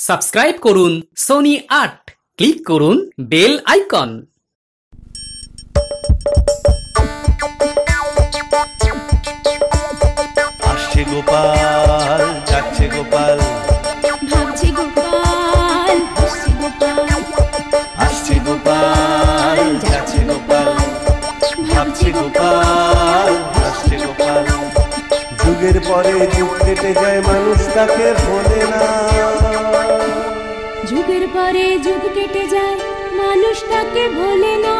Subscribe করুন Sony ৮, click করুন bell icon. আসছে গোপাল, যাচ্ছে গোপাল, ভাবছে গোপাল, হাসছে গোপাল, আসছে গোপাল, যাচ্ছে গোপাল, ভাবছে গোপাল, হাসছে গোপাল। যুগের পরে যুগ কেটে যায়, মানুষ তাকে ভোলে না। যুগের পরে যুগ কেটে যায়, মানুষ তাকে ভোলে না।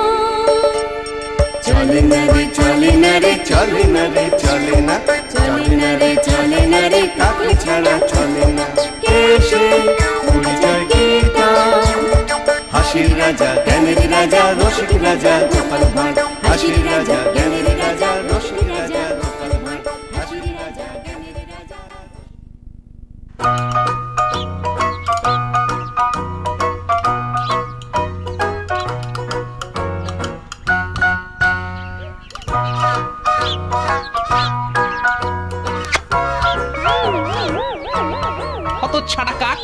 চলে না রে, চলে না রে, চলে না রে, চলে না, চলে না রে, চলে না রে, কাকে ছাড়া চলে না। কে সে পরিচয় কি তার? হাসির রাজা, জ্ঞানের রাজা, রসিক রাজা গোপাল ভাঁড়। হাসির রাজা, জ্ঞানের রাজা, রসিক রাজা গোপাল ভাঁড়। হাসির রাজা, জ্ঞানের রাজা। কত ছাড়া কাক,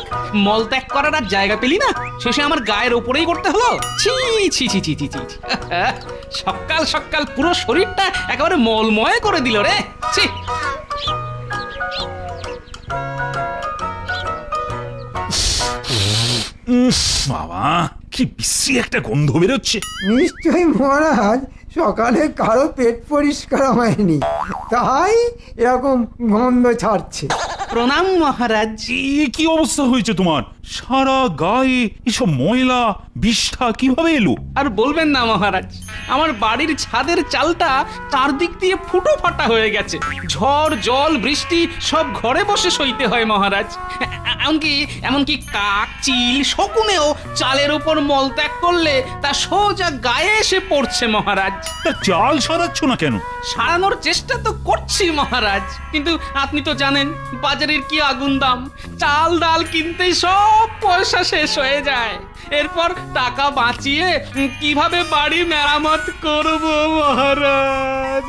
মল ত্যাগ করার আর জায়গা পেলি না, শেষে আমার গায়ের ওপরেই করতে হলো। ছি ছি ছি ছি ছি ছি। সকাল সকাল পুরো শরীরটা একেবারে মলময় করে দিল রে। ছি। বাবা, কি বিশ্রী একটা গন্ধ বেরোচ্ছে। নিশ্চয়ই মহারাজ সকালে কারো পেট পরিষ্কার হয়নি, তাই এরকম গন্ধ ছাড়ছে। প্রণাম মহারাজ। কি অবস্থা হয়েছে তোমার? সারা গায়ে এসব ময়লা বিষ্ঠা কিভাবে এলো? আর বলবেন না মহারাজ, আমার বাড়ির ছাদের চালটা চারদিক দিয়ে ফুটো ফাটা হয়ে গেছে। ঝড় জল বৃষ্টি সব ঘরে বসে সইতে হয় মহারাজ। এমনকি কাক চিল শকুনেও চালের উপর মলত্যাগ করলে তা সোজা গায়ে এসে পড়ছে মহারাজ। তা চাল সারাচ্ছ না কেন? সারানোর চেষ্টা তো করছি মহারাজ, কিন্তু আপনি তো জানেন বাজারের কি আগুন দাম। চাল ডাল কিনতেই সব পয়সা শেষ হয়ে যায়। এরপর টাকা বাঁচিয়ে কিভাবে বাড়ি মেরামত করব মহারাজ?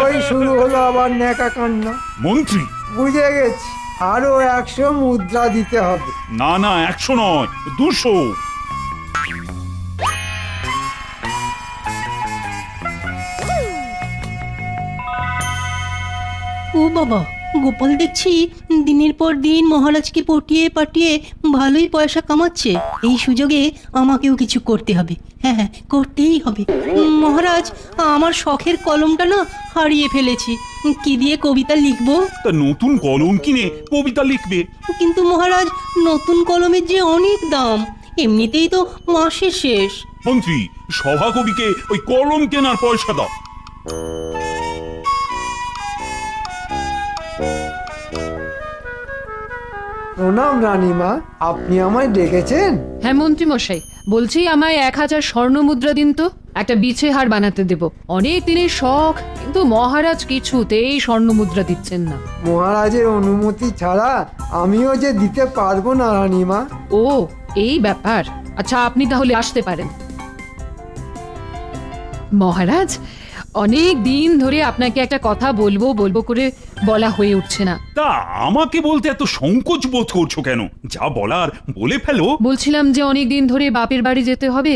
ওই শুরু হলো আবার ন্যাকা কান্না। মন্ত্রী, বুঝে গেছি, আরো 100 মুদ্রা দিতে হবে। না না, 100 নয়, 200। ও বাবা, গোপাল দেখছি দিনের পর দিন মহারাজকে পটিয়ে পাটিয়ে ভালোই পয়সা কামাচ্ছে। এই সুযোগে আমাকেও কিছু করতে হবে। হ্যাঁ হ্যাঁ, করতেই হবে। মহারাজ, আমার শখের কলমটা না হারিয়ে ফেলেছি। কি দিয়ে কবিতা লিখবো? তা নতুন কলম কিনে কবিতা লিখবে। কিন্তু মহারাজ, নতুন কলমের যে অনেক দাম, এমনিতেই তো মাসের শেষ। মন্ত্রী, সভাকবিকে ওই কলম কেনার পয়সা দাও। প্রণাম রানীমা, আপনি আমায় ডেকেছেন? হ্যাঁ মন্ত্রী মশাই, বলছি আমায় 1000 স্বর্ণ মুদ্রা দিন তো, একটা বিছে হার বানাতে দেব। অনেক দিনের শখ, কিন্তু মহারাজ কিছুতেই স্বর্ণ মুদ্রা দিচ্ছেন না। মহারাজের অনুমতি ছাড়া আমিও যে দিতে পারবো না রানীমা। ও, এই ব্যাপার। আচ্ছা, আপনি তাহলে আসতে পারেন। মহারাজ, অনেক দিন ধরে আপনাকে একটা কথা বলবো বলবো করে বলা হয়ে উঠছে না। তা আমাকে বলতে এত সংকোচ বোধ করছো কেন? যা বলার বলে ফেলো। বলছিলাম যে অনেক দিন ধরে বাপের বাড়ি যেতে হবে,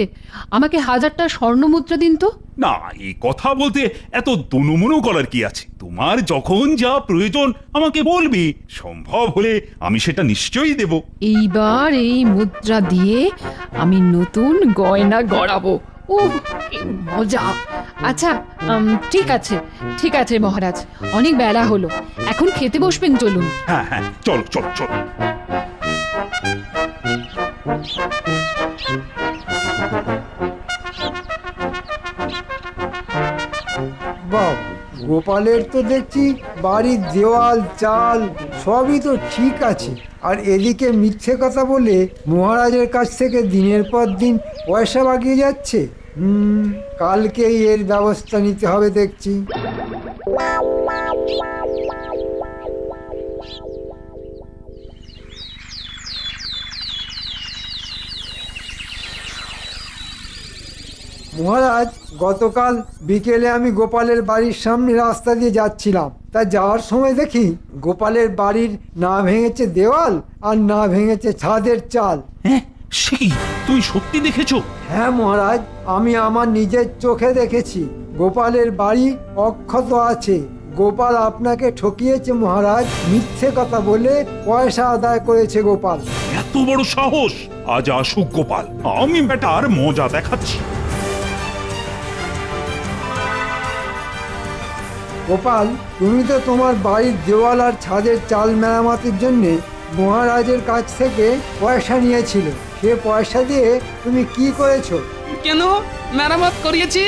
আমাকে 1000টা স্বর্ণ মুদ্রা দিন তো। না, এই কথা বলতে এত দনুমনু করার কি আছে? তোমার যখন যা প্রয়োজন আমাকে বলবি, সম্ভব হলে আমি সেটা নিশ্চয়ই দেব। এইবার এই মুদ্রা দিয়ে আমি নতুন গয়না গড়াবো। ও, কি মজা! আচ্ছা, ঠিক আছে মহারাজ, অনেক বেলা হলো, এখন খেতে বসবেন, চলুন। হ্যাঁ হ্যাঁ, চলো চলো চলো। বাবা, গোপালের তো দেখছি বাড়ির দেওয়াল চাল সবই তো ঠিক আছে, আর এদিকে মিথ্যে কথা বলে মহারাজের কাছ থেকে দিনের পর দিন পয়সা বাগিয়ে যাচ্ছে। কালকেই এর ব্যবস্থা নিতে হবে দেখছি। মহারাজ, গতকাল বিকেলে আমি গোপালের বাড়ির সামনে রাস্তা দিয়ে যাচ্ছিলাম। তা যাওয়ার সময় দেখি গোপালের বাড়ির না ভেঙেছে দেওয়াল আর না ভেঙেছে ছাদের চাল। হ্যাঁ, সে কি তুমি সত্যি দেখেছো? হ্যাঁ মহারাজ, আমি আমার নিজের চোখে দেখেছি। গোপালের বাড়ি অক্ষত আছে। গোপাল আপনাকে ঠকিয়েছে মহারাজ, মিথ্যে কথা বলে পয়সা আদায় করেছে গোপাল। এত বড় সাহস! আজ আসুক গোপাল, আমি বেটার মজা দেখাচ্ছি। গোপাল, তুমি তো তোমার বাড়ির দেওয়াল আর ছাদের চাল মেরামতের জন্য মহারাজের কাছ থেকে পয়সা নিয়েছিলে। সে পয়সা দিয়ে তুমি কি করেছো? কেন মেরামত করিয়েছি,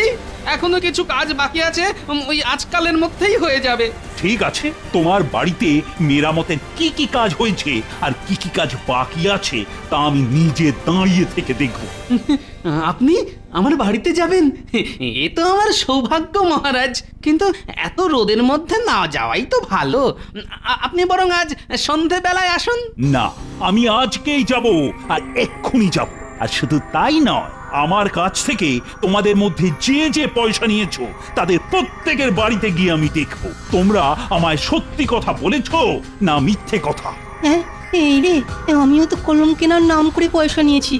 এখনো কিছু কাজ বাকি আছে, ওই আজকালের মধ্যেই হয়ে যাবে। ঠিক আছে, তোমার বাড়িতে মেরামতের কি কি কাজ হয়েছে আর কি কি কাজ বাকি আছে তা আমি নিজে দাঁড়িয়ে থেকে দেখব। আপনি আমার বাড়িতে যাবেন? এ তো আমার সৌভাগ্য মহারাজ, কিন্তু এত রোদের মধ্যে না যাওয়াই তো ভালো। আপনি বরং আজ সন্ধেবেলায় আসুন। না, আমি আজকেই যাব, আর এক্ষুনি যাব। আর শুধু তাই নয়, আমার কাছ থেকে তোমাদের মধ্যে যে যে পয়সা নিয়েছো তাদের প্রত্যেকের বাড়িতে গিয়ে আমি দেখব তোমরা আমায় সত্যি কথা বলেছো না মিথ্যে কথা। হ্যাঁ, এই রে, আমিও তো কলম কেনার নাম করে পয়সা নিয়েছি।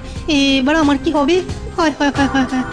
এবার আমার কি হবে? হায় হায় হায় হায় হায়।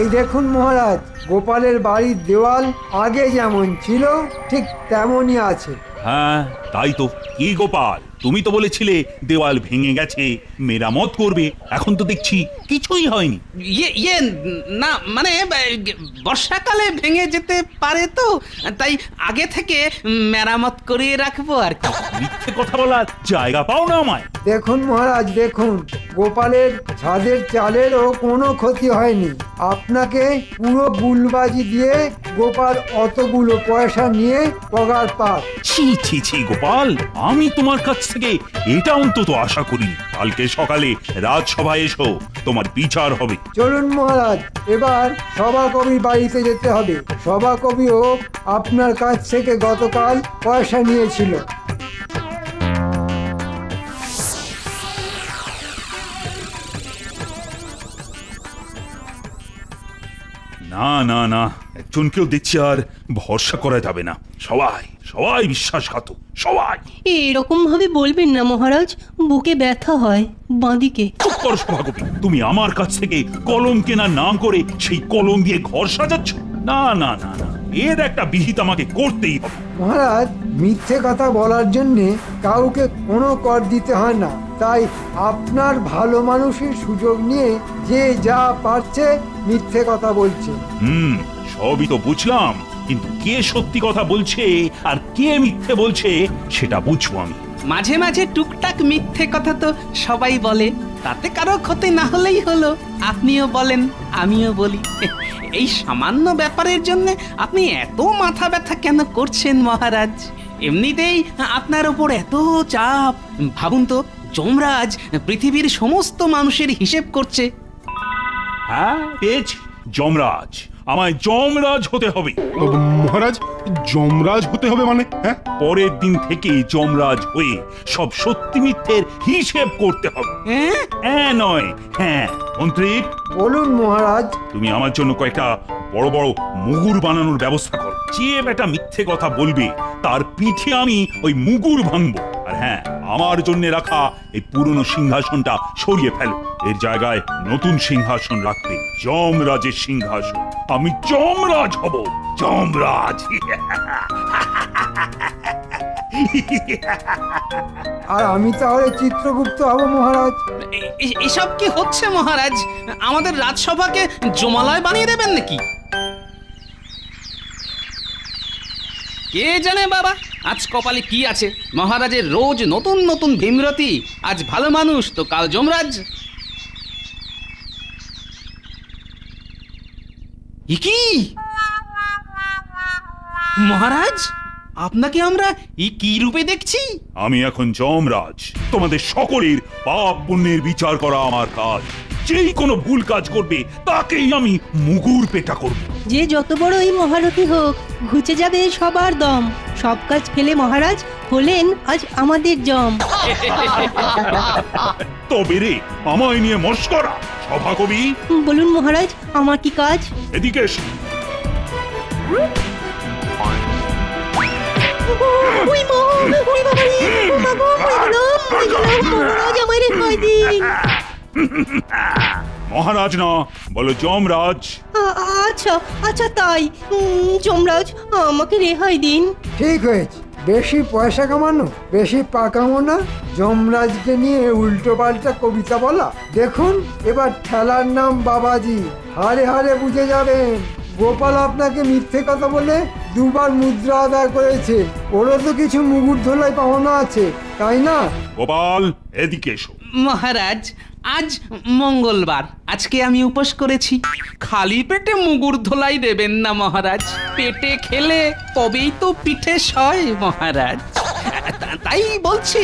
এই দেখুন মহারাজ, গোপালের বাড়ির দেওয়াল আগে যেমন ছিল ঠিক তেমনই আছে। হ্যাঁ, তাই তো। কি গোপাল, তুমি তো বলেছিলে দেওয়াল ভেঙে গেছে, মেরামত করবে। এখন তো দেখছি কিছুই হয়নি। ইয়ে না, মানে বর্ষাকালে ভেঙে যেতে পারে তো, তাই আগে থেকে মেরামত করিয়ে রাখবো আর কি। মিথ্যে কথা বলার জায়গা পাও না আমায়। দেখুন মহারাজ, দেখুন, গোপালের ছাদের চালেরও কোনো ক্ষতি হয়নি। আপনাকে পুরো গুলবাজি দিয়ে গোপাল অতগুলো পয়সা নিয়ে পগার পার। ছি ছি ছি গোপাল, আমি তোমার কাছ থেকে এটা অন্তত আশা করিনি। কালকে সকালে রাজসভায় এসো, তোমার বিচার হবে। চলুন মহারাজ, এবার সভাকবির বাড়িতে যেতে হবে। সভাকবিও আপনার কাছ থেকে গতকাল পয়সা নিয়েছিল। না না না, একজনকেও দেখছি আর ভরসা করা যাবে না। সবাই সবাই বিশ্বাসঘাতক, সবাই। এরকম ভাবে বলবেন না মহারাজ, বুকে ব্যথা হয় বাঁদিকে। চুপ করো সভাকবি, তুমি আমার কাছ থেকে কলম কেনার নাম করে সেই কলম দিয়ে ঘর সাজাচ্ছ। না না না না, এর একটা বিহিত আমাকে করতেই হবে। মহারাজ, মিথ্যে কথা বলার জন্যে কাউকে কোনো কর দিতে হয় না। তাই আপনার ভালো মানুষের সুযোগ নিয়ে যে যা পারছে মিথ্যে কথা বলছে। সবই তো বুঝলাম, কিন্তু কে সত্যি কথা বলছে আর কে মিথ্যে বলছে সেটা বুঝবো আমি। মাঝে মাঝে টুকটাক মিথ্যে কথা তো সবাই বলে, তাতে কারো ক্ষতি না হলেই হলো। আপনিও বলেন, আমিও বলি। এই সামান্য ব্যাপারের জন্য আপনি এত মাথা ব্যথা কেন করছেন মহারাজ? এমনিতেই আপনার উপর এত চাপ। ভাবুন তো, যমরাজ পৃথিবীর সমস্ত মানুষের হিসেব করছে। হ্যাঁ, পেয়েছি, যমরাজ। আমায় যমরাজ হতে হবে। মহারাজ, যমরাজ হতে হবে মানে? হ্যাঁ, পরের দিন থেকে যমরাজ হয়ে সব সত্যি মিথ্যের হিসেব করতে হবে। হ্যাঁ নয় হ্যাঁ। মন্ত্রী, বলুন মহারাজ। তুমি আমার জন্য কয়েকটা বড় বড় মুগুর বানানোর ব্যবস্থা করো। যে বেটা মিথ্যে কথা বলবে তার পিঠে আমি ওই মুগুর ভাঙবো। আর হ্যাঁ, আমার জন্য রাখা এই পুরনো সিংহাসনটা সরিয়ে ফেলো। এর জায়গায় নতুন সিংহাসন রাখবে, যমরাজের সিংহাসন। আমি যমরাজ হব, যমরাজ। আর আমি তাহলে চিত্রগুপ্ত হব মহারাজ। এসব কি হচ্ছে মহারাজ? আমাদের রাজসভাকে জমালয় বানিয়ে দেবেন নাকি? কে জানে বাবা, আজ কপালে কি আছে। মহারাজের রোজ নতুন নতুন ভীমরতি। আজ ভালো মানুষ তো কাল যমরাজ। কি মহারাজ, আপনাকে আমরা কি রূপে দেখছি? আমি এখন যমরাজ। তোমাদের সকলের পাপ পুণ্যের বিচার করা আমার কাজ। যেই কোনো ভুল কাজ করবে তাকেই আমি মুগুর পেটা করব। যে যত বড়ই মহারথী হোক ঘুচে যাবে সবার দম। সব কাজ ফেলে মহারাজ হলেন আজ আমাদের জম। তবে রে আমায় নিয়ে মস্করা। সভাকবি বলুন মহারাজ, আমার কি কাজ? এদিকে এসো। ওই মা, ওই বাবা রে, ও মা গো, মরে গেলাম, মহারাজ আমায় রেহাই দিন। মহারাজ না, বলো যমরাজ। আচ্ছা আচ্ছা তাই, যমরাজ আমাকে রেহাই দিন। ঠিক হয়েছে, বেশি পয়সা কামানো বেশি পাকামো না, যমরাজকে নিয়ে উল্টো পাল্টা কবিতা বলা। দেখুন এবার ঠেলার নাম বাবাজি, হারে হারে বুঝে যাবেন। গোপাল আপনাকে মিথ্যে কথা বলে দুবার মুদ্রা আদায় করেছে, ওরও তো কিছু মুগুর ধোলাই পাওনা আছে, তাই না? গোপাল এদিকে এসো। মহারাজ, আজ মঙ্গলবার, আজকে আমি উপোস করেছি। খালি পেটে মুগুর ধোলাই দেবেন না মহারাজ। পেটে খেলে তবেই তো পিঠে সয় মহারাজ। তাই বলছি,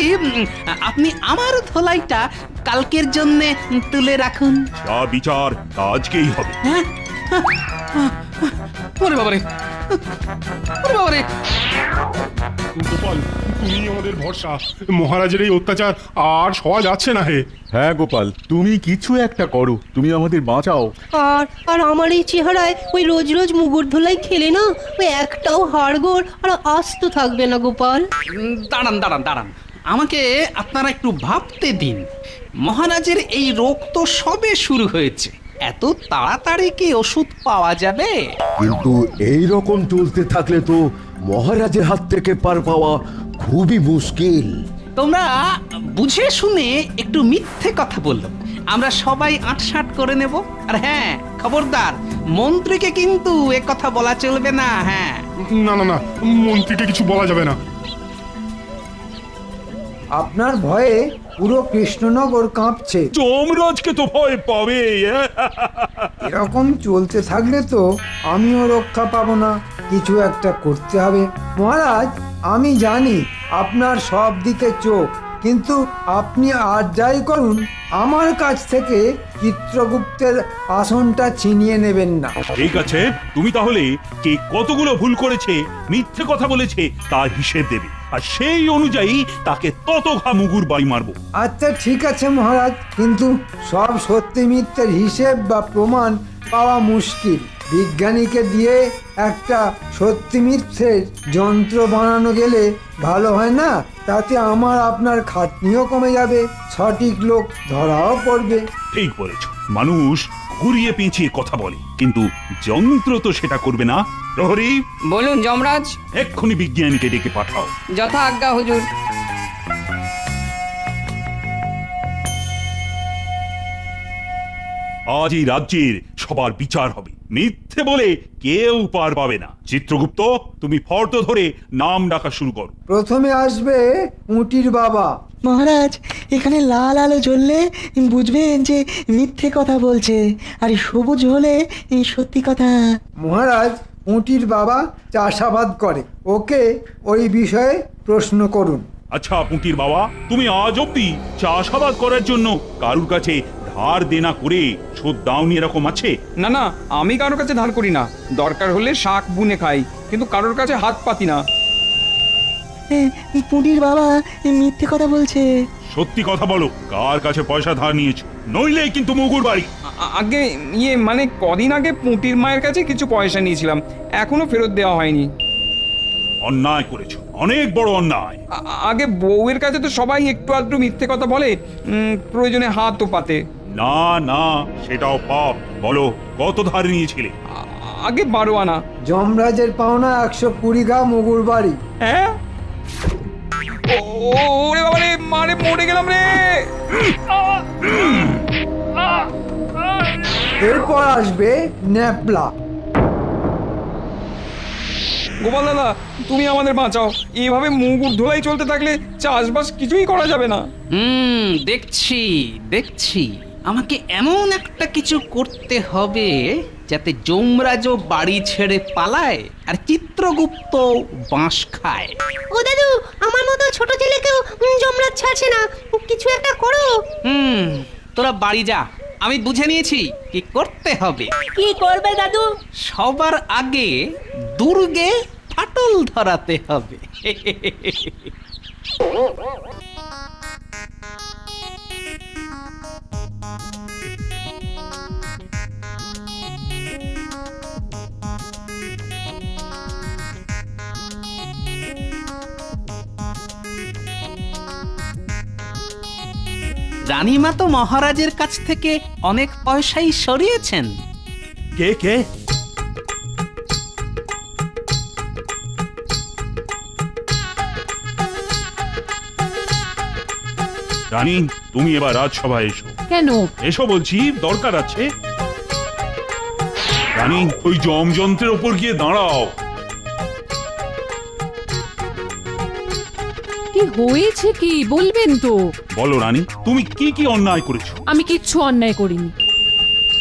আপনি আমার ধোলাইটা কালকের জন্য তুলে রাখুন। যা বিচার আজকেই হবে। হ্যাঁ, ওরে বাবারে, ওরে বাবারে। গোপাল, তুমি আমাদের ভরসা। মহারাজের এই অত্যাচার আর সহ্য যাচ্ছে না হে। হ্যাঁ গোপাল, তুমি কিছু একটা করো, তুমি আমাদের বাঁচাও। আর আর আমার এই চেহারায় ওই রোজ রোজ মুগুর ধোলাই খেলে না, ওই একটাও হাড়গোড় আর আস্ত থাকবে না গোপাল। দাঁড়ান দাঁড়ান দাঁড়ান, আমাকে আপনারা একটু ভাবতে দিন। মহারাজের এই রোগ তো সবে শুরু হয়েছে, এত তাড়াতাড়ি কি ওষুধ পাওয়া যাবে? কিন্তু এই রকম চলতে থাকলে তো মহারাজের হাত থেকে পার পাওয়া খুবই মুশকিল। তোমরা বুঝে শুনে একটু মিথ্যে কথা বললো, আমরা সবাই আটসাট করে নেব। আর হ্যাঁ, খবরদার, মন্ত্রীকে কিন্তু এ কথা বলা চলবে না। হ্যাঁ, না না না, মন্ত্রীকে কিছু বলা যাবে না। আপনার ভয়ে পুরো কৃষ্ণনগর কাঁপছে। যমরাজকে তো ভয় পাবে। এরকম চলতে থাকলে তো আমিও রক্ষা পাবো না, কিছু একটা করতে হবে। মহারাজ, আমি জানি আপনার সব দিকে চোখ, কিন্তু আপনি আর যাই করুন আমার কাছ থেকে চিত্রগুপ্তের আসনটা ছিনিয়ে নেবেন না। ঠিক আছে, তুমি তাহলে কে কতগুলো ভুল করেছে, মিথ্যে কথা বলেছে তার হিসেব দেবে, আর সেই অনুযায়ী তাকে তত ঘা মুগুর বাই মারবো। আচ্ছা ঠিক আছে মহারাজ, কিন্তু সব সত্যি মিথ্যের হিসেব বা প্রমাণ পাওয়া মুশকিল। বিজ্ঞানীকে দিয়ে একটা সত্যি মিথ্যের যন্ত্র বানানো গেলে ভালো হয় না? তাতে আমার আপনার খাটনিও কমে যাবে, সঠিক লোক ধরাও পড়বে। ঠিক বলেছ, মানুষ ঘুরিয়ে পেঁচিয়ে কথা বলে, কিন্তু যন্ত্র তো সেটা করবে না। প্রহরী, বলুন যমরাজ। এক্ষুনি বিজ্ঞানীকে ডেকে পাঠাও। যথা আজ্ঞা হুজুর। আজ এই রাজ্যের সবার বিচার হবে, মিথ্যে বলে কেউ পার পাবে না। চিত্রগুপ্ত, তুমি ফর্দ ধরে নাম ডাকা শুরু করো। প্রথমে আসবে উটির বাবা। মহারাজ, এখানে লাল আলো জ্বললে বুঝবেন যে মিথ্যে কথা বলছে, আর সবুজ হলে সত্যি কথা। মহারাজ, উটির বাবা চাষাবাদ করে, ওকে ওই বিষয়ে প্রশ্ন করুন। আচ্ছা পুঁটির বাবা, তুমি আজ অব্দি চাষাবাদ করার জন্য কারুর কাছে ধার দেনা করে শোধ দাওনি এরকম আছে? না না, আমি কারোর কাছে ধার করি না। দরকার হলে শাক বুনে খাই, কিন্তু কারোর কাছে হাত পাতি না। পুঁটির বাবা মিথ্যে কথা বলছে। সত্যি কথা বলো, কার কাছে পয়সা ধার নিয়েছো, নইলে কিন্তু মুগুর বাড়ি। আগে মানে কদিন আগে পুঁটির মায়ের কাছে কিছু পয়সা নিয়েছিলাম, এখনো ফেরত দেওয়া হয়নি। অন্যায় করেছো, অনেক বড় অন্যায়। আগে বউয়ের কাছে তো সবাই একটু আধটু মিথ্যে কথা বলে, প্রয়োজনে হাতও পাতে। না না, সেটাও পাপ। বলো, কত ধার নিয়েছিলে? আগে 12 আনা। যমরাজের পাওনা 120 ঘা মুগুর বাড়ি। হ্যাঁ? ওরে বাবা রে, মারে মরে গেলাম রে। এরপর আসবে ন্যাপলা। গোপাল দাদা, তুমি আমাদের বাঁচাও। এইভাবে মুগুর ধোলাই চলতে থাকলে চাষবাস কিছুই করা যাবে না। দেখছি দেখছি, আমাকে এমন একটা কিছু করতে হবে যাতে যমরাজও বাড়ি ছেড়ে পালায় আর চিত্রগুপ্ত বাঁশ খায়। ও দাদু, আমার মতো ছোট ছেলেকেও যমরাজ ছাড়ছে না, কিছু একটা করো। তোরা বাড়ি যা, আমি বুঝে নিয়েছি কি করতে হবে। কি করবে দাদু? সবার আগে দুর্গে ফাটল ধরাতে হবে। রানীমা তো মহারাজের কাছ থেকে অনেক পয়সাই সরিয়েছেন। কে কে? রানী, তুমি এবার রাজসভায় এসো। কেন? এসো বলছি, দরকার আছে। রানী, ওই যমযন্ত্রের ওপর গিয়ে দাঁড়াও। কি হয়েছে কি বলবেন তো? বলো রানী, তুমি কি কি অন্যায় করেছো? আমি কিচ্ছু অন্যায় করিনি।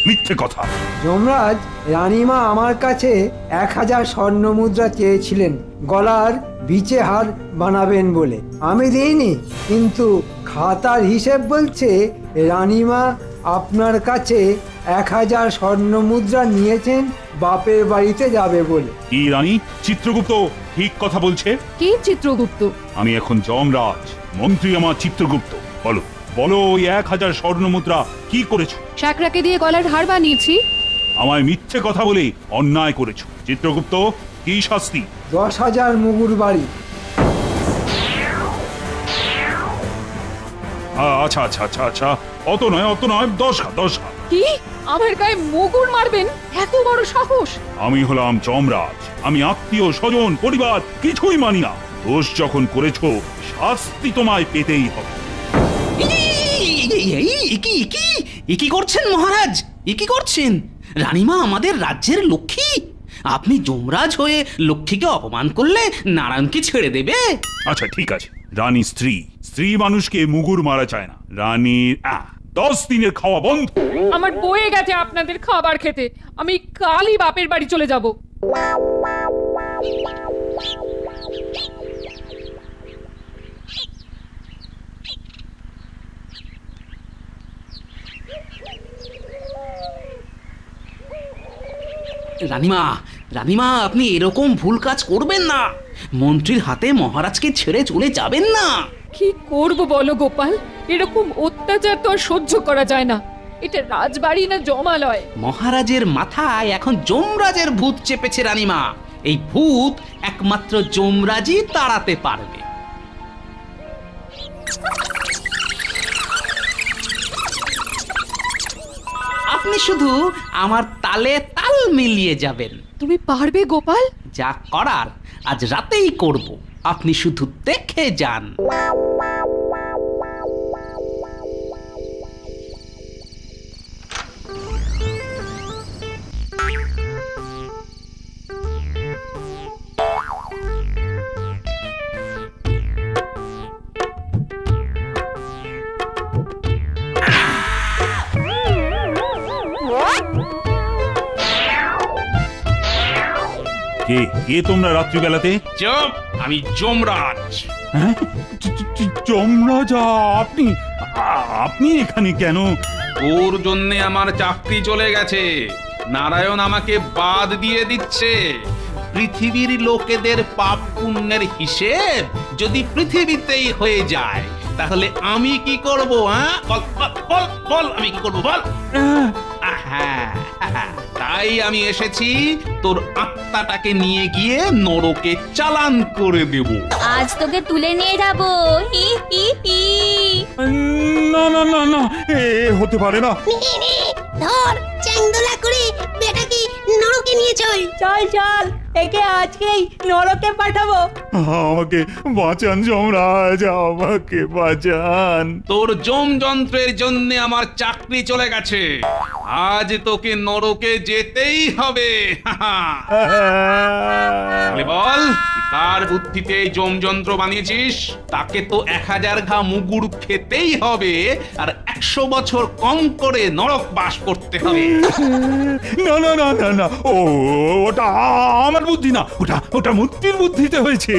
মিথ্যে কথা। যমরাজ, রানীমা আমার কাছে 1000 স্বর্ণ মুদ্রা চেয়েছিলেন গলার বিচে হার বানাবেন বলে। আমি দিইনি, কিন্তু খাতার হিসেব বলছে রানীমা আপনার কাছে 1000 স্বর্ণ মুদ্রা নিয়েছেন বাপের বাড়িতে যাবে বলে। কি রানী, চিত্রগুপ্ত ঠিক কথা বলছে? কি চিত্রগুপ্ত? আমি এখন যমরাজ, মন্ত্রী আমার চিত্রগুপ্ত। বলো বলো, ওই 1000 স্বর্ণ মুদ্রা কি করেছো? শাকরাকে দিয়ে গলার হার বানিয়েছি। আমায় মিথ্যে কথা বলে অন্যায় করেছো। চিত্রগুপ্ত, কি শাস্তি? 10,000 মুগুর বাড়ি। আচ্ছা আচ্ছা আচ্ছা আচ্ছা, অত নয় 10 ঘা। কি? আমার গায়ে মুগুর মারবেন? এত বড় সাহস! আমি হলাম যমরাজ, আমি আত্মীয় স্বজন পরিবার কিছুই মানি না। দোষ যখন করেছো, শাস্তি তোমায় পেতেই হবে। কি করছেন মহারাজ? কি করছেন? রানীমা আমাদের রাজ্যের লক্ষ্মী, আপনি যমরাজ হয়ে লক্ষ্মীকে অপমান করলে নারায়ণ কি ছেড়ে দেবে? আচ্ছা ঠিক আছে, রানী স্ত্রী মানুষকে মুগুর মারা যায় না। রানীর 10 দিনের খাওয়া বন্ধ। আমার বয়ে গেছে আপনাদের খাবার খেতে। আমি কালই বাপের বাড়ি চলে যাব। রানীমা, আপনি এরকম ভুল কাজ করবেন না। মন্ত্রীর হাতে মহারাজকে ছেড়ে চলে যাবেন না। কি করব বলো গোপাল? এরকম অত্যাচার তো আর সহ্য করা যায় না। এটা রাজবাড়ি না জমালয়? মহারাজের মাথায় এখন যমরাজের ভূত চেপেছে রানীমা। এই ভূত একমাত্র যমরাজই তাড়াতে পারবে। আপনি শুধু আমার তালে তাল মিলিয়ে যাবেন। তুমি পারবে গোপাল? যা করার আজ রাতেই করব, আপনি শুধু দেখে যান। কে তোমরা রাত্রিবেলাতে? চুপ, আমি যমরাজ। হ্যাঁ, যমরাজ আপনি এখানে কেন? ওর জন্য আমার চাকরি চলে গেছে। নারায়ণ আমাকে বাদ দিয়ে দিচ্ছে। পৃথিবীর লোকেদের পাপ পুণ্যের হিসেব যদি পৃথিবীতেই হয়ে যায়, তাহলে আমি কি করব? বল আমি কি করব বল। তাই আমি এসেছি তোর আত্মাটাকে নিয়ে গিয়ে নরকে চালান করে দেব। আজ তোকে তুলে নিয়ে যাবো। না না না না, এ হতে পারে না। ধর, চ্যাংদোলা করে বেটাকে নরকে নিয়ে চল। চল, একে আজকেই নরকে পাঠাবো। আমাকে বাঁচান যমরাজ, আমাকে বাঁচান। তোর যমযন্ত্রের জন্য আমার চাকরি চলে গেছে। আজ তোকে নরকে যেতেই হবে। বল, কার বুদ্ধিতে যমযন্ত্র বানিয়েছিস? তাকে তো 1000 ঘা মুগুর খেতেই হবে, আর 100 বছর কম করে নরক বাস করতে হবে। না না না না না, ওটা আমার বুদ্ধি না, ওটা মূর্তির বুদ্ধিতে হয়েছে।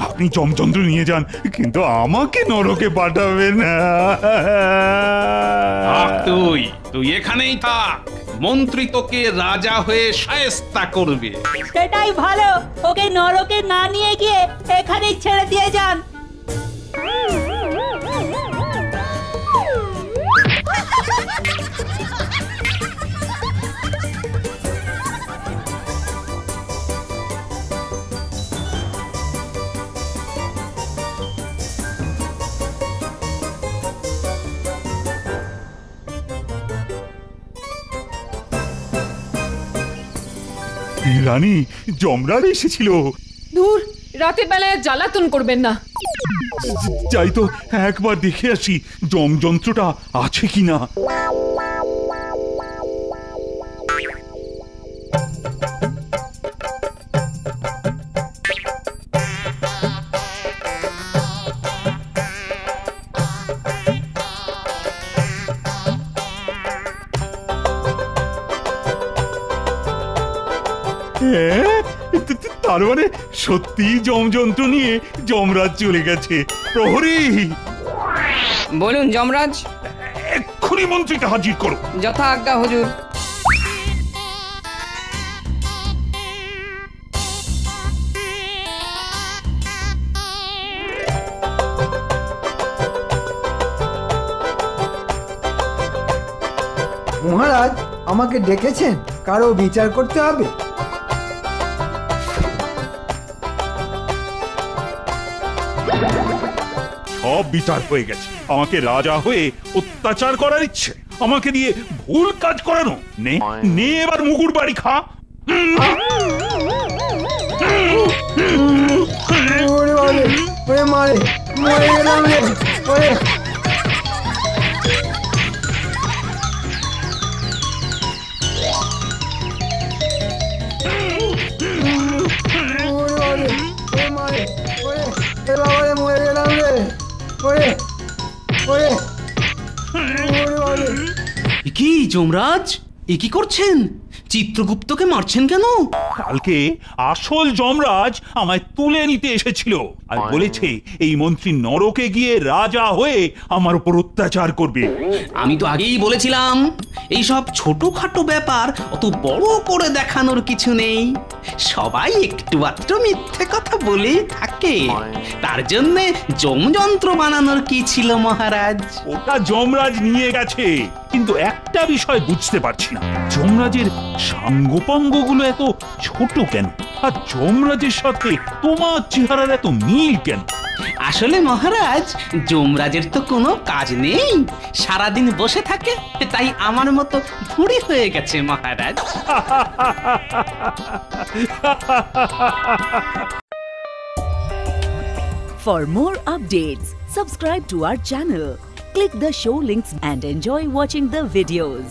আপনি যমযন্ত্র নিয়ে যান, কিন্তু আমাকে নরকে পাঠাবেন না। তুই তুই এখানেই থাক, মন্ত্রী তোকে রাজা হয়ে শায়েস্তা করবে। সেটাই ভালো, ওকে নরকে না নিয়ে গিয়ে এখানেই ছেড়ে দিয়ে যান। রানী, যমরাজ এসেছিল। দূর, রাতের বেলায় জ্বালাতন করবেন না। যাই তো একবার দেখে আসি যমযন্ত্রটা আছে কিনা। তার মানে সত্যি যমযন্ত্র নিয়ে যমরাজ চলে গেছে। প্রহরী, বলুন যমরাজ। এক্ষুনি মন্ত্রীকে হাজির করো। যথা আজ্ঞা হুজুর। মহারাজ আমাকে ডেকেছেন, কারো বিচার করতে হবে? সব বিচার হয়ে গেছে। আমাকে রাজা হয়ে অত্যাচার করার ইচ্ছে, আমাকে দিয়ে ভুল কাজ করানো। নে নে, এবার মুগুর বাড়ি খা। মারে, মরে গেলাম রে। কি যমরাজ, এ কি করছেন? চিত্রগুপ্তকে মারছেন কেন? কালকে আসল যমরাজ আমায় তুলে নিতে এসেছিল আর বলেছে এই মন্ত্রী নরকে গিয়ে রাজা হয়ে আমার উপর অত্যাচার করবে। আমি তো আগেই বলেছিলাম এইসব ছোটখাটো ব্যাপার অত বড় করে দেখানোর কিছু নেই। সবাই একটু আধটু মিথ্যে কথা বলেই থাকে, তার জন্য যমযন্ত্র বানানোর কি ছিল মহারাজ? ওটা যমরাজ নিয়ে গেছে, কিন্তু একটা বিষয় বুঝতে পারছি না, যমরাজের সাঙ্গপাঙ্গ গুলো এত ছোট কেন, আর যমরাজের সাথে তোমার চেহারার এত মিল কেন? আসলে মহারাজ, যমরাজের তো কোনো কাজ নেই, সারাদিন বসে থাকে, তাই আমার মতো ভুঁড়ি হয়ে গেছে মহারাজ। For more updates, subscribe to our channel, click the show links and enjoy watching the videos.